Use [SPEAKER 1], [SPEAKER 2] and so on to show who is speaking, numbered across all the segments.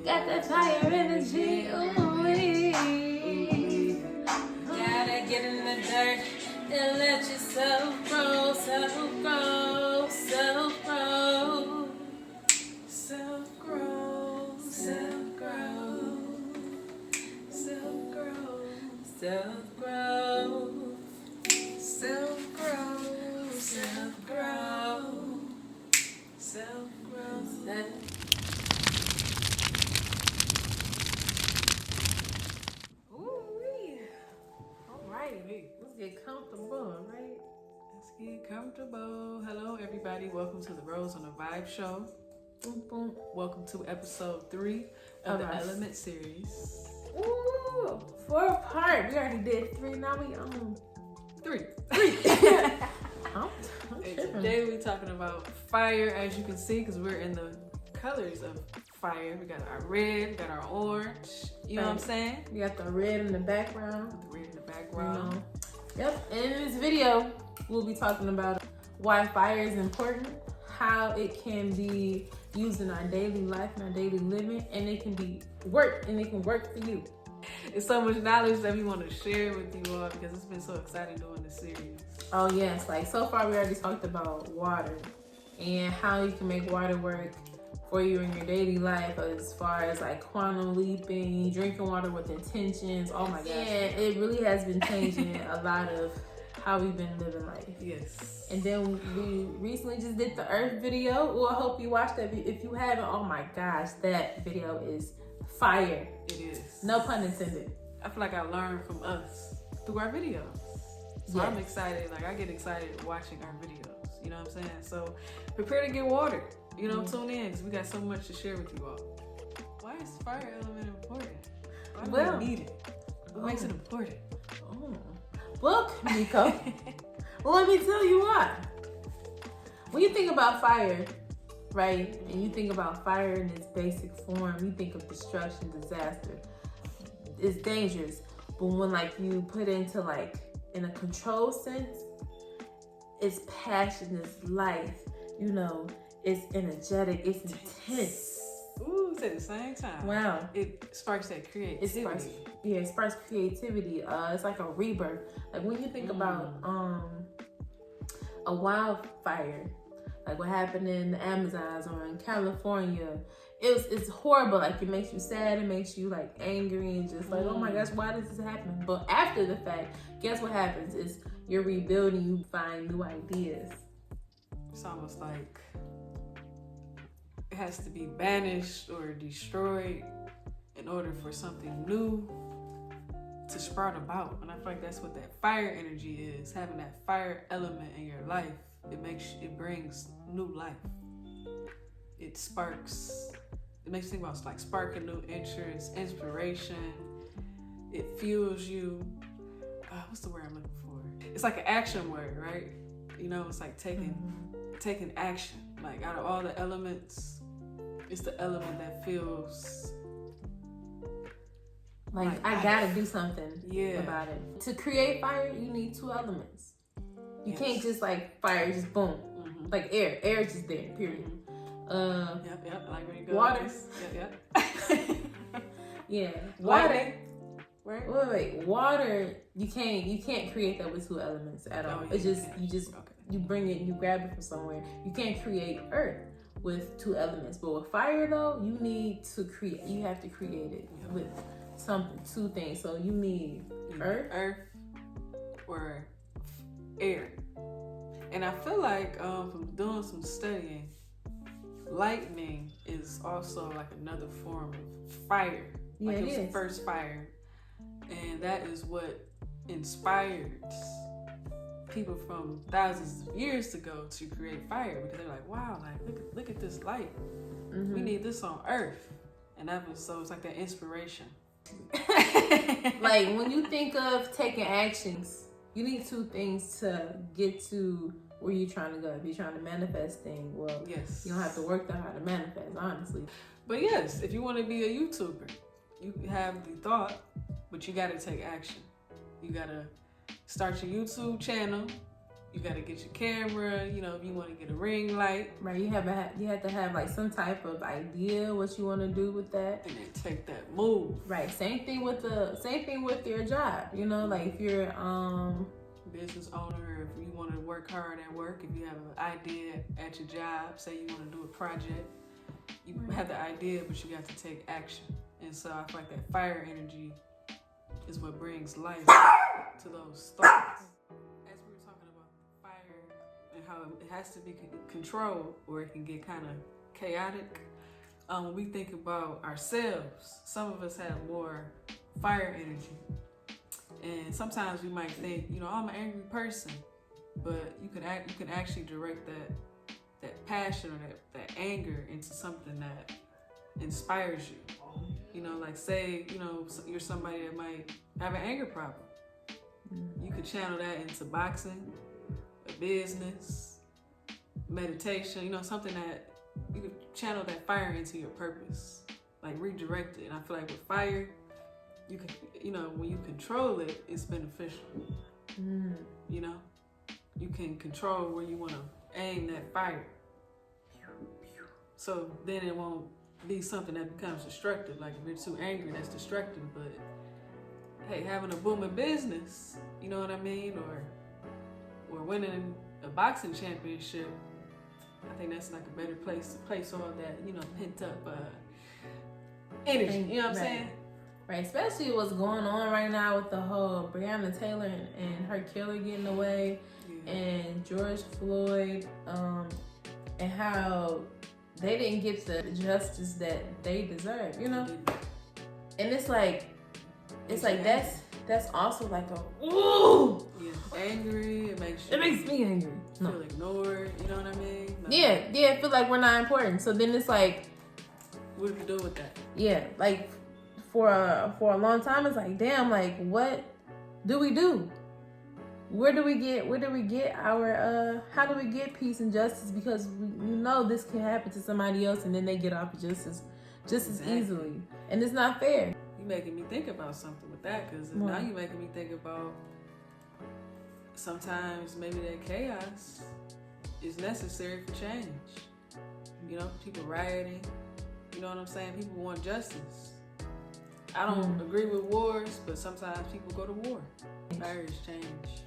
[SPEAKER 1] Got that fire energy. Ooh-wee. Gotta get in the dirt and let yourself grow, self-grow, self-grow. Self-grow, self-grow, self-grow, self-grow, self-grow, self-grow, self-grow, self-grow. Ooh-wee. All right, let's get comfortable, right?
[SPEAKER 2] Let's get comfortable. Hello, everybody. Welcome to the Rose on the Vibe Show.
[SPEAKER 1] Boom, boom.
[SPEAKER 2] Welcome to episode 3 of the Element series.
[SPEAKER 1] Ooh, 4-part. We already did 3. Now we on
[SPEAKER 2] 3.
[SPEAKER 1] I'm
[SPEAKER 2] And today we're talking about fire, as you can see, because we're in the colors of fire. We got our red, we got our orange. You know what I'm saying?
[SPEAKER 1] We got the red in the background.
[SPEAKER 2] The red in the background.
[SPEAKER 1] Yep. And in this video, we'll be talking about why fire is important, how it can be used in our daily life and our daily living, and it can work for you.
[SPEAKER 2] It's so much knowledge that we want to share with you all because it's been so exciting doing this series.
[SPEAKER 1] Oh yes, like so far we already talked about water and how you can make water work for you in your daily life, as far as like quantum leaping, drinking water with intentions. Oh my gosh. And it really has been changing a lot of how we've been living life.
[SPEAKER 2] Yes.
[SPEAKER 1] And then we recently just did the Earth video. Well, I hope you watched that. If you haven't, oh my gosh, that video is fire.
[SPEAKER 2] It is.
[SPEAKER 1] No pun intended.
[SPEAKER 2] I feel like I learned from us through our videos. So
[SPEAKER 1] Yes.
[SPEAKER 2] I'm excited. Like, I get excited watching our videos. You know what I'm saying? So prepare to get watered. You know, tune in because we got so much to share with you all. Why is the fire element important? Why do we need it? What makes it important?
[SPEAKER 1] Look, Nico. Well, let me tell you why. When you think about fire, right, and you think about fire in its basic form, you think of destruction, disaster. It's dangerous. But when like you put into like in a controlled sense, it's passion, it's life, you know, it's energetic, it's intense.
[SPEAKER 2] Ooh, at the same time.
[SPEAKER 1] Wow.
[SPEAKER 2] It sparks that creativity.
[SPEAKER 1] It sparks creativity. It's like a rebirth. Like when you think about a wildfire, like what happened in the Amazons or in California, it's horrible. Like it makes you sad, it makes you like angry and just like, oh my gosh, why does this happen? But after the fact, guess what happens is you're rebuilding, you find new ideas.
[SPEAKER 2] It's almost like it has to be banished or destroyed in order for something new to sprout about. And I feel like that's what that fire energy is. Having that fire element in your life, it brings new life. It makes you think about like sparking new interest, inspiration. It fuels you. What's the word I'm looking for? It's like an action word, right? You know, it's like taking action. Like out of all the elements, it's the element that feels
[SPEAKER 1] like I gotta do something about it. To create fire, you need 2 elements. You can't just like fire, just boom. Like air is just there, period.
[SPEAKER 2] Yep. Like where you go.
[SPEAKER 1] Water.
[SPEAKER 2] Yep.
[SPEAKER 1] Yeah.
[SPEAKER 2] Water.
[SPEAKER 1] Right? Wait. Water, you can't create that with 2 elements at all. It's just you bring it, you grab it from somewhere. You can't create earth with 2 elements. But with fire though, you have to create it with something, 2 things. So you need earth
[SPEAKER 2] or air. And I feel like from doing some studying, lightning is also like another form of fire. Like it was the first fire. And that is what inspired people from thousands of years ago to create fire, because they're like, wow, like look at this light. We need this on Earth. And so it's like that inspiration.
[SPEAKER 1] Like when you think of taking actions, you need 2 things to get to where you're trying to go. If you're trying to manifest things, well,
[SPEAKER 2] yes,
[SPEAKER 1] you don't have to work that hard to manifest, honestly.
[SPEAKER 2] But yes, if you want to be a YouTuber, you have the thought, but you got to take action. You got to start your YouTube channel. You got to get your camera, you know, if you want to get a ring light.
[SPEAKER 1] Right, you have to have like some type of idea what you want to do with that.
[SPEAKER 2] And then take that move.
[SPEAKER 1] Right, same thing with your job. You know, like if you're
[SPEAKER 2] business owner, if you want to work hard at work, if you have an idea at your job, say you want to do a project, you have the idea, but you got to take action. And so I feel like that fire energy is what brings life to those thoughts. As we were talking about fire and how it has to be controlled, or it can get kind of chaotic. When we think about ourselves, some of us have more fire energy. And sometimes we might think, you know, I'm an angry person, but you can actually direct that passion or that anger into something that inspires you. You know, like say, you know, you're somebody that might have an anger problem. You could channel that into boxing, a business, meditation, you know, something that you could channel that fire into your purpose, like redirect it. And I feel like with fire, you can, you know, when you control it, it's beneficial. You know, you can control where you want to aim that fire. So then it won't be something that becomes destructive. Like if you're too angry, that's destructive. But hey, having a booming business, you know what I mean, or winning a boxing championship, I think that's like a better place to place all that, you know, pent up energy. You know what I'm saying?
[SPEAKER 1] Right, especially what's going on right now with the whole Breonna Taylor and her killer getting away, and George Floyd, and how they didn't get the justice that they deserve, you know? And it's like that's also like a ooh.
[SPEAKER 2] Yeah, angry. It makes
[SPEAKER 1] me angry.
[SPEAKER 2] Feel ignored. You know what I mean? Like,
[SPEAKER 1] yeah. I feel like we're not important. So then it's like,
[SPEAKER 2] what do we do with that?
[SPEAKER 1] Yeah, like for a long time, it's like, damn, like what do we do? Where do we get our how do we get peace and justice? Because you know this can happen to somebody else and then they get off just as easily, and it's not fair.
[SPEAKER 2] You making me think about something with that, because now you making me think about sometimes maybe that chaos is necessary for change. You know, people rioting. You know what I'm saying? People want justice. I don't agree with wars, but sometimes people go to war. Fires change.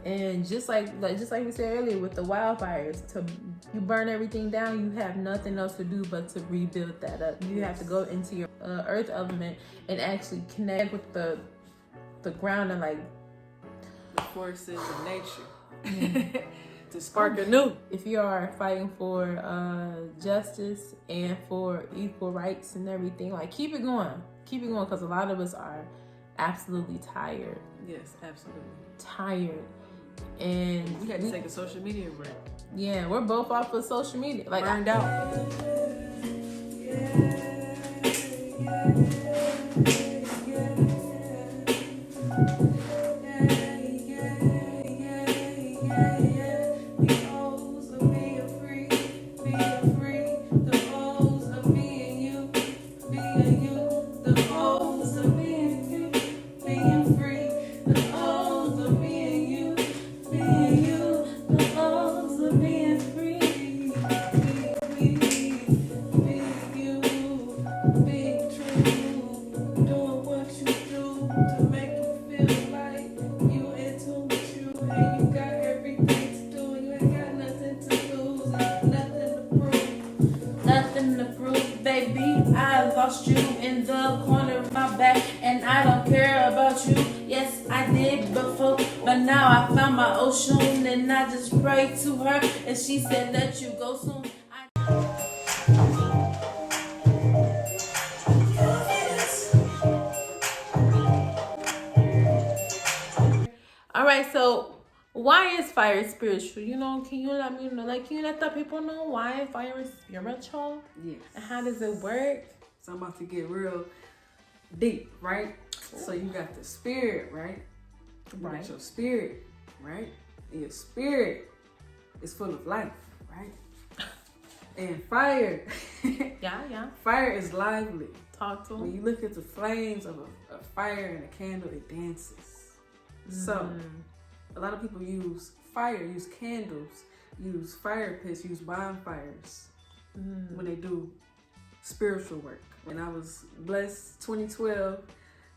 [SPEAKER 1] And just like we said earlier with the wildfires, you burn everything down, you have nothing else to do but to rebuild that up. You have to go into your earth element and actually connect with the ground and like
[SPEAKER 2] the forces of nature to spark anew.
[SPEAKER 1] If you are fighting for justice and for equal rights and everything, like keep it going, because a lot of us are absolutely tired.
[SPEAKER 2] Yes, absolutely
[SPEAKER 1] tired. And
[SPEAKER 2] we had to take a social media break.
[SPEAKER 1] Yeah, we're both off of social media. Like
[SPEAKER 2] burned out.
[SPEAKER 1] You in the corner of my back, and I don't care about you. Yes, I did before, but now I found my ocean, and I just prayed to her, and she said, let you go soon. All right, so why is fire spiritual? You know, can you let me know? Like, can you let the people know why fire is spiritual?
[SPEAKER 2] Yes.
[SPEAKER 1] And how does it work?
[SPEAKER 2] So I'm about to get real deep, right? Ooh. So you got the spirit, right? You got your spirit, right? And your spirit is full of life, right? And fire,
[SPEAKER 1] yeah.
[SPEAKER 2] Fire is lively.
[SPEAKER 1] Talk to them.
[SPEAKER 2] When you look at the flames of a fire and a candle, it dances. So a lot of people use fire, use candles, use fire pits, use bonfires when they do spiritual work. And I was blessed 2012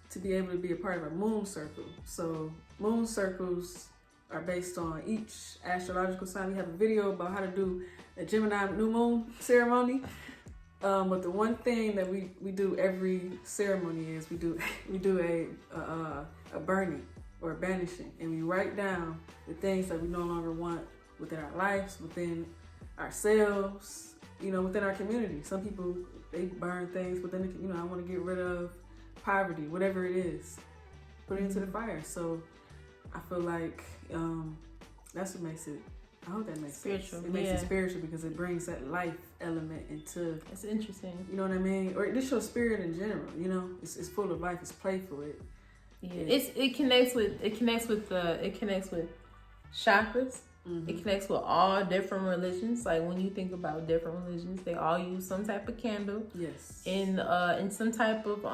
[SPEAKER 2] to be able to be a part of a moon circle. So moon circles are based on each astrological sign. We have a video about how to do a Gemini new moon ceremony. But the one thing that we do every ceremony is we do a burning or a banishing, and we write down the things that we no longer want within our lives, within ourselves, within our community. Some people, they burn things within the, I want to get rid of poverty, whatever it is, put it into the fire. So I feel like that's what makes it, I hope that makes
[SPEAKER 1] spiritual.
[SPEAKER 2] Sense. It makes it spiritual because it brings that life element into.
[SPEAKER 1] It's interesting.
[SPEAKER 2] You know what I mean? Or just your spirit in general. It's full of life. It's playful.
[SPEAKER 1] It connects with chakras. Mm-hmm. It connects with all different religions. Like when you think about different religions, they all use some type of candle.
[SPEAKER 2] Yes.
[SPEAKER 1] In some type of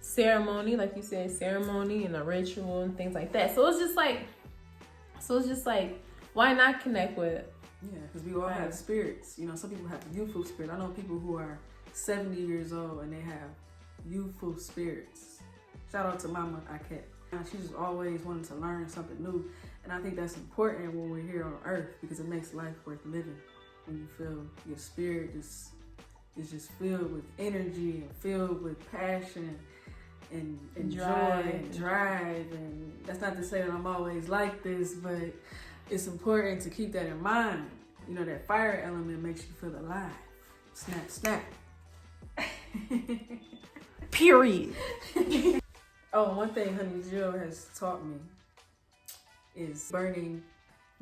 [SPEAKER 1] ceremony, like you said, ceremony and a ritual and things like that. So it's just like, why not connect with it?
[SPEAKER 2] Yeah, because we all have spirits. Some people have youthful spirit. I know people who are 70 years old and they have youthful spirits. Shout out to Mama Aket. She just always wanted to learn something new. And I think that's important when we're here on earth because it makes life worth living. When you feel your spirit is just filled with energy and filled with passion and joy and drive. And that's not to say that I'm always like this, but it's important to keep that in mind. That fire element makes you feel alive. Snap, snap.
[SPEAKER 1] Period.
[SPEAKER 2] Oh, one thing Honey Jill has taught me is burning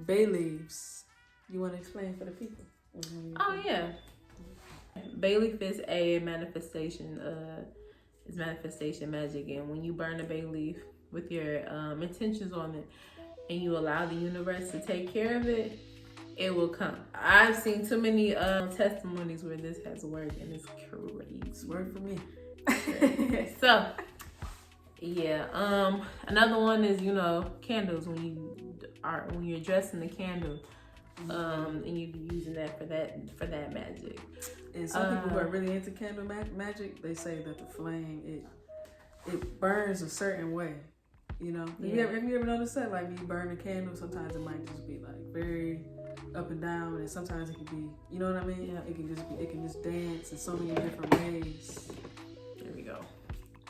[SPEAKER 2] bay leaves. You want to explain for the people?
[SPEAKER 1] Oh, yeah. Bay leaf is a manifestation. It's manifestation magic. And when you burn a bay leaf with your intentions on it, and you allow the universe to take care of it, it will come. I've seen too many testimonies where this has worked, and it's crazy.
[SPEAKER 2] It's worked for me.
[SPEAKER 1] So, yeah. Another one is candles. When you're dressing the candle, and you're using that for that magic.
[SPEAKER 2] And some people who are really into candle magic, they say that the flame it burns a certain way. Have you ever noticed that? Like when you burn a candle, sometimes it might just be like very up and down, and sometimes it can be, you know what I mean? Yeah. It can just dance in so many different ways.
[SPEAKER 1] There we go.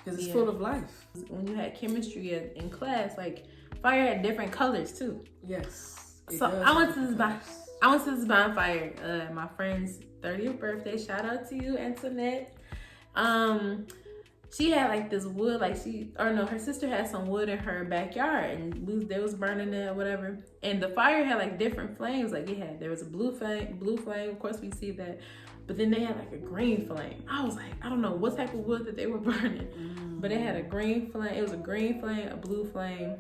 [SPEAKER 2] Because it's full of life.
[SPEAKER 1] When you had chemistry in class, like fire had different colors too.
[SPEAKER 2] Yes.
[SPEAKER 1] So I went to this bonfire. My friend's 30th birthday. Shout out to you, Antoinette. She had like this wood, her sister had some wood in her backyard, and they was burning it or whatever. And the fire had like different flames. Like there was a blue flame. Of course we see that, but then they had like a green flame. I was like, I don't know what type of wood that they were burning, but it had a green flame. It was a green flame, a blue flame,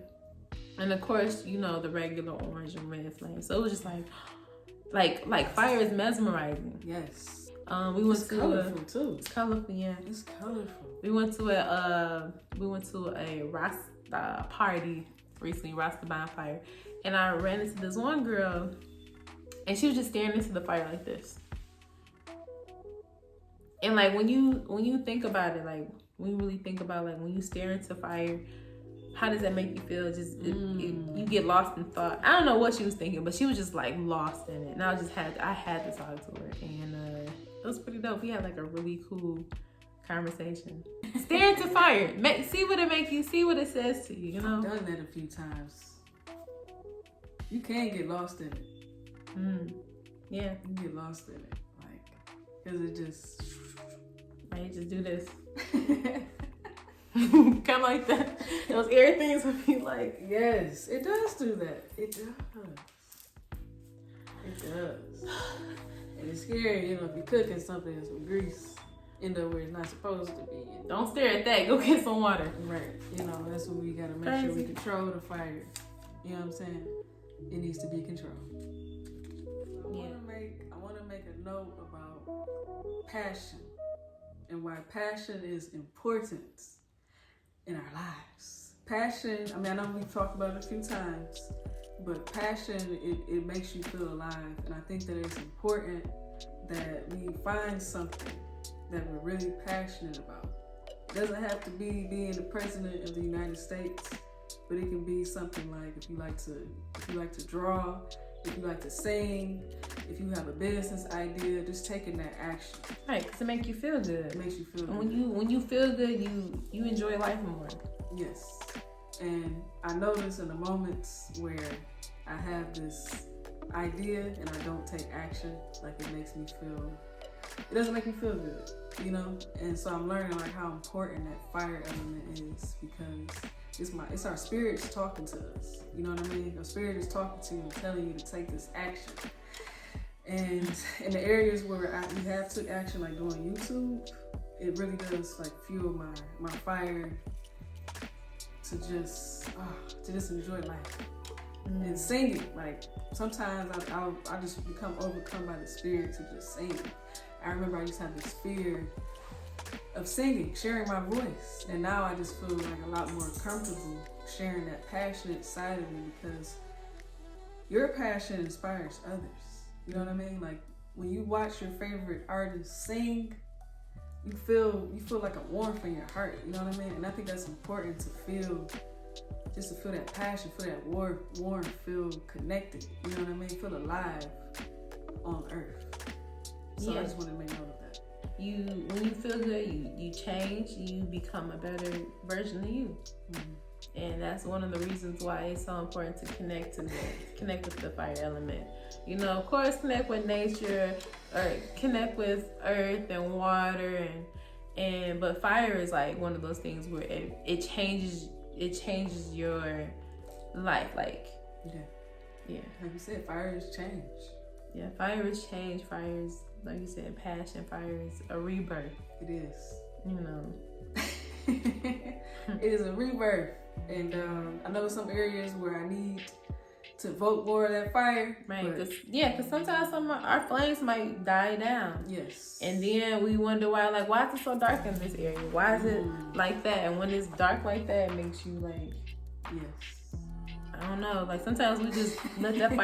[SPEAKER 1] and of course the regular orange and red flame. So it was just like fire is mesmerizing.
[SPEAKER 2] Yes.
[SPEAKER 1] We went
[SPEAKER 2] it's
[SPEAKER 1] to
[SPEAKER 2] colorful too.
[SPEAKER 1] It's colorful, yeah.
[SPEAKER 2] It's colorful.
[SPEAKER 1] We went to a Rasta party recently, Rasta bonfire, and I ran into this one girl, and she was just staring into the fire like this. And like when you think about it, like when you really think about like when you stare into fire, how does that make you feel? You get lost in thought. I don't know what she was thinking, but she was just like lost in it, and I had to talk to her, and it was pretty dope. We had like a really cool conversation. Stare into fire. See what it makes you. See what it says to you.
[SPEAKER 2] I've done that a few times. You can get lost in it.
[SPEAKER 1] Yeah.
[SPEAKER 2] You get lost in it, because it just.
[SPEAKER 1] Right, just do this. Kind of like that. Those air things would be like.
[SPEAKER 2] Yes, it does do that. It does. It does. And it's scary, if you're cooking something and some grease end up where it's not supposed to be.
[SPEAKER 1] Don't stare at that. Go get some water.
[SPEAKER 2] Right. That's what we gotta make sure we control the fire. You know what I'm saying? It needs to be controlled. I wanna make a note about passion and why passion is important in our lives. Passion, I know we've talked about it a few times, But passion, it makes you feel alive. And I think that it's important that we find something that we're really passionate about. It doesn't have to be being the president of the United States, but it can be something like if you like to draw, if you like to sing, if you have a business idea, just taking that action.
[SPEAKER 1] Right, because it makes you feel good.
[SPEAKER 2] It makes you feel
[SPEAKER 1] and
[SPEAKER 2] good.
[SPEAKER 1] When you feel good, you enjoy life more.
[SPEAKER 2] Yes. And I notice in the moments where I have this idea and I don't take action, like it doesn't make me feel good, you know? And so I'm learning like how important that fire element is, because it's our spirits talking to us. You know what I mean? Our spirit is talking to you and telling you to take this action. And in the areas where we have took action, like doing YouTube, it really does like fuel my fire to just enjoy life. And singing, like sometimes I just become overcome by the spirit to just sing. I remember I used to have this fear of singing, sharing my voice, and now I just feel like a lot more comfortable sharing that passionate side of me, because your passion inspires others. You know what I mean? Like when you watch your favorite artist sing, you feel like a warmth in your heart. You know what I mean? And I think that's important to feel. Just to feel that passion, feel that warm, feel connected. You know what I mean? Feel alive on earth. So I just want to make note of that.
[SPEAKER 1] When you feel good, you change, you become a better version of you. And that's one of the reasons why it's so important to connect with the fire element. You know, of course, connect with nature, or connect with earth and water, but fire is like one of those things where it changes your life. Like, yeah.
[SPEAKER 2] Like you said, fire is change.
[SPEAKER 1] Yeah, fire is change. Fire is, like you said, passion. Fire is a rebirth.
[SPEAKER 2] It is.
[SPEAKER 1] You know.
[SPEAKER 2] It is a rebirth. And I know some areas where I need to evoke more of that fire.
[SPEAKER 1] Right, because sometimes our flames might die down.
[SPEAKER 2] Yes.
[SPEAKER 1] And then we wonder why is it so dark in this area? Why is it like that? And when it's dark like that, it makes you like,
[SPEAKER 2] yes,
[SPEAKER 1] I don't know. Like sometimes we just let that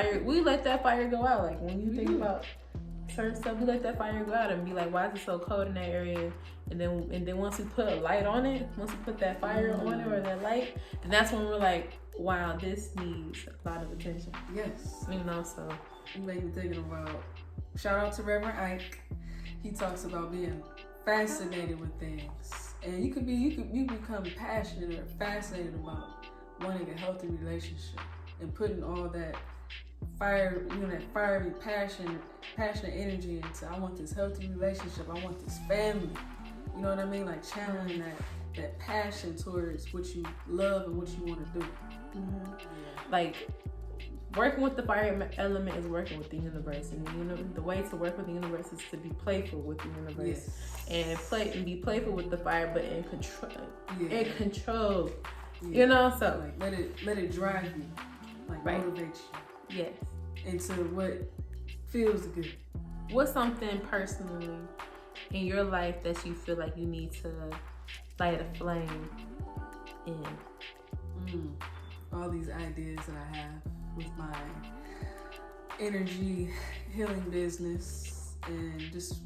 [SPEAKER 1] fire go out. Like when you think about certain stuff, we let that fire go out and be like, why is it so cold in that area? And then once we put a light on it, once we put that fire on it or that light, then that's when we're like, wow, this needs a lot of attention.
[SPEAKER 2] Yes.
[SPEAKER 1] You know, so
[SPEAKER 2] you make me thinking about, shout out to Reverend Ike. He talks about being fascinated with things. And you become passionate or fascinated about wanting a healthy relationship and putting all that fire, that fiery passionate energy into, I want this healthy relationship, I want this family. You know what I mean? Like channeling that passion towards what you love and what you want to do.
[SPEAKER 1] Like working with the fire element is working with the universe, and the way to work with the universe is to be playful with the universe, and be playful with the fire, but in control. You know, so
[SPEAKER 2] like let it drive you, like motivate you.
[SPEAKER 1] Yes.
[SPEAKER 2] Into what feels good.
[SPEAKER 1] What's something personally in your life that you feel like you need to light a flame in?
[SPEAKER 2] All these ideas that I have with my energy healing business and just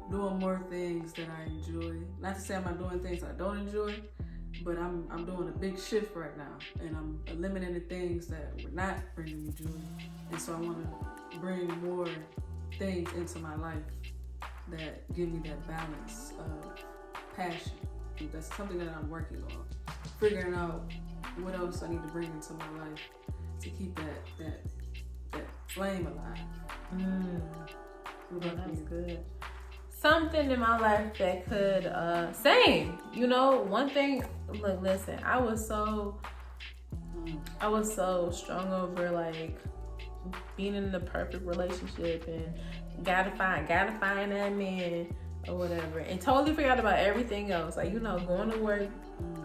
[SPEAKER 2] doing more things that I enjoy. Not to say I'm not doing things I don't enjoy, but I'm doing a big shift right now, and I'm eliminating things that were not bringing me joy. And so I want to bring more things into my life that give me that balance of passion. That's something that I'm working on, figuring out what else I need to bring into my life to keep that flame alive.
[SPEAKER 1] That's good. Something in my life that could same. One thing. Look, listen. I was so strong over like being in the perfect relationship and gotta find that man or whatever, and totally forgot about everything else. Like going to work,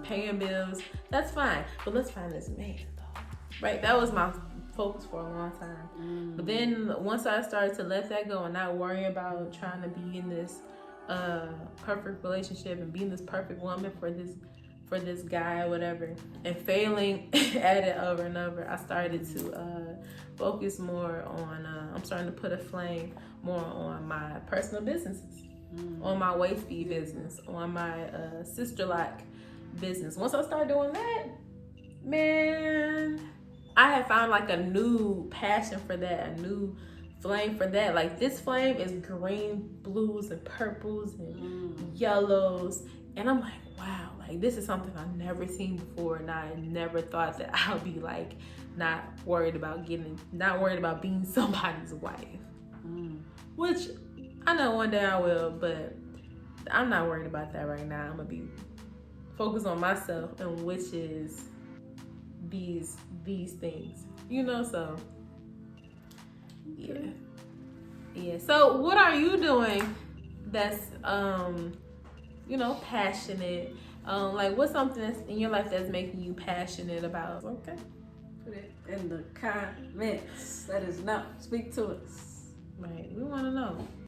[SPEAKER 1] paying bills. That's fine, but let's find this man though. Right? That was my focus for a long time. But then once I started to let that go and not worry about trying to be in this perfect relationship and being this perfect woman for this for this guy or whatever, and failing at it over and over, I started to focus more on, I'm starting to put a flame more on my personal businesses, on my waist bead business, on my sister-like business. Once I started doing that, man, I had found like a new passion for that, a new flame for that. Like this flame is green, blues, and purples, and yellows. And I'm like, wow, like this is something I've never seen before. And I never thought that I'll be like not worried about being somebody's wife. Which I know one day I will, but I'm not worried about that right now. I'm gonna be focused on myself, and which is these things, you know. So yeah. So what are you doing that's passionate? Like what's something that's in your life that's making you passionate about? Okay,
[SPEAKER 2] put it in the comments. Let us know. Speak to us.
[SPEAKER 1] Right, we want to know.